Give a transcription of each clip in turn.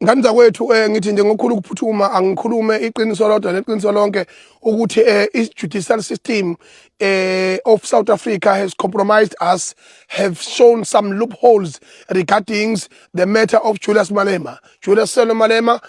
Ngani zakwethu ngithi nje ngokukhulu ukuphuthuma angikhulume iqiniso lodwa neqiniso lonke ukuthi i-judicial system of South Africa has compromised us, have shown some loopholes regarding the matter of Julius Malema. Julius Malema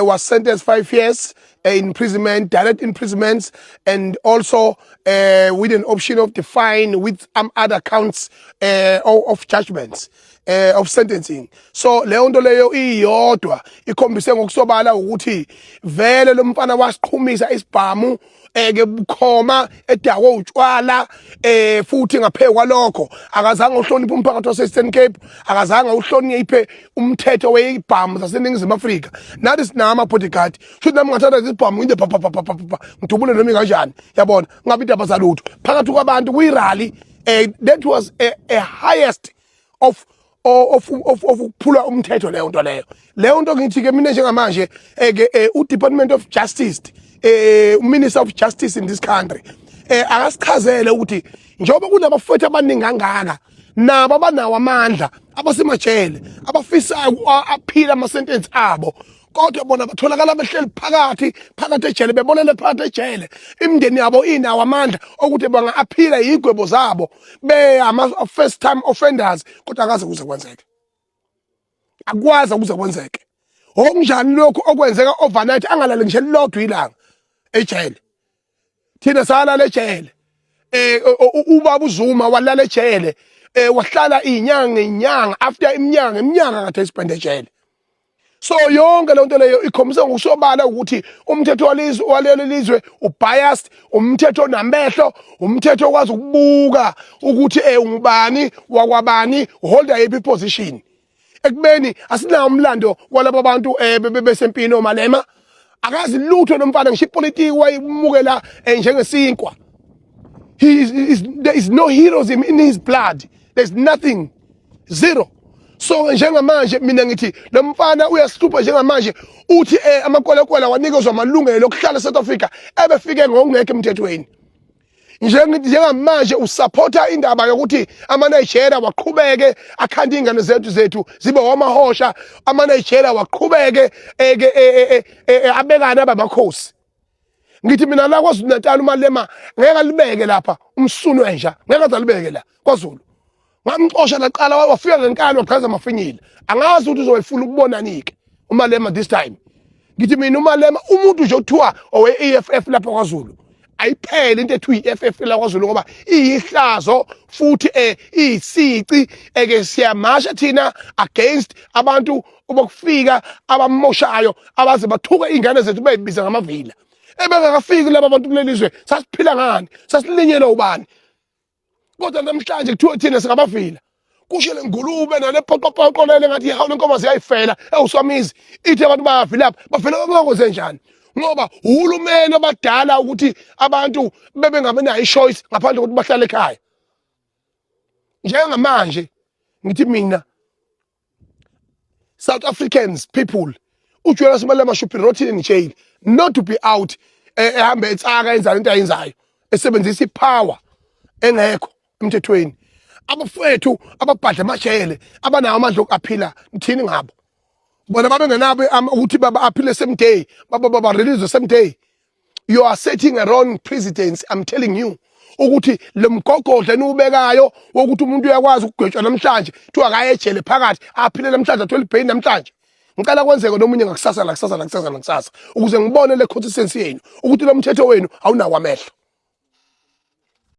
was sentenced 5 years imprisonment, direct imprisonments, and also with an option of the fine with other counts of judgments. Of sentencing. So leyo nto leyo iyodwa ikhombise ngokusobala ukuthi vele lo mfana wasiqhumisa isibhamu ke bukhoma edakwe utshwala futhi ngaphekwa lokho akazange uhloniphe umphakathi wase-Eastern Cape, akazange uhloniphe umthetho weyibhamu zaseNingizimu Afrika. Nathi sinama bodyguard futhi nami ngathatha isibhamu ngide ngidubule noma kanjani yabona ngabe indaba zalutho phakathi kwabantu kuyirally. That was a highest of ukuphula umthetho leyo nto ngithi ke mina njengamanje u-Department of Justice Minister of Justice in this country akasichazele ukuthi njengoba kunabafowethu abaningi kangaka nabo abanawo amandla abasemajele abafisa aphila ama-sentence abo kodwa bona batholakala behleli phakathi ejele bebonele phakathi ejele imindeni yabo inawo amandla ukuthi banga-aphila yigwebo zabo first time offenders kodwa akaze kuze kwenzeke akwazi ukuze kwenzeke okunjani lokhu okwenzeka overnight angalali ngisho lodwa ilanga ejele thina salala ejele ubaba uZuma walala ejele wahlala inyanga after iminyanga kade isipende ejele. So yonke le nto leyo ikhombisa ngokusobala ukuthi umthetho walelo lizwe ubiased, umthetho namehlo, umthetho okwazi ukubuka ukuthi ungubani wakwabani holder yiphi position. Ekubeni asinawo umlando walabo bantu besempini oMalema akazi lutho nomfana ngisho ipolitiki wayimukela njengesinkwa. There is no heroism in his blood. There's nothing, zero. So njengamanje mina ngithi lo mfana uyasihlupha njengamanje uthi amakwelekwela wanikezwa amalungelo okuhlala eSouth Africa ebefike ngokungekho emthethweni. Njengamanje usupporta indaba yokuthi ama-Nigeria waqhubeke akhanda ingane zethu zibe wamahosha, ama-Nigeria waqhubeke abekana abamakhosi. Ngithi mina la KwaZulu-Natal uMalema ngeke alibeke lapha umsunu entsha ngeke azalibeke la KwaZulu. Ngamxosha laqala wafika ngenkani waqhaza amafinyile angazi ukuthi uzoyifuna ukubonanike uMalema this time. Ngithi mina uMalema umuntu nje okuthiwa owe-EFF lapha KwaZulu ayiphele into ethu i-EFF la KwaZulu ngoba iyihlazo futhi iyisici ke siyamasha thina against abantu obokufika abamoshayo abaze bathuka ingane zethu beyibiza ngamavila. Ebengakafiki laba bantu kulelizwe sasiphila ngani sasilinyelwa ubani kodwa namhlanje kuthiwa thina singabavila kusho le ngulube nale poqoqoqo lele ngathi hawu lenkomazi yayifela ewuswamizi ithi abantu bayavila bavela bakwenze njani ngoba uhulumeni abadala ukuthi abantu bebengabe nayo ichoice ngaphandle kokuthi bahlale ekhaya. Njengamanje ngithi mina South Africans people uJulius Malema should be rotted in jail, not to be out ehambe etsaka enzala into ayenzayo esebenzisa ipower engekho emthethweni. Abafowethu ababhadla amajele abanawo amandla okuphila mthini ngabo bona babengenabo ukuthi baba aphile same day baba release same day. You are setting a wrong precedence. I'm telling you ukuthi lemgogodla enubekayo wokuthi umuntu uyakwazi ukugwetshwa namhlanje kuthiwa akaye ejele phakathi aphile namhlanje athola ipain namhlanje. Ngicela kwenzeke nomunye ngakusasa ukuze ngibone le consistency yenu ukuthi lo mthetho wenu awunawo amehlo.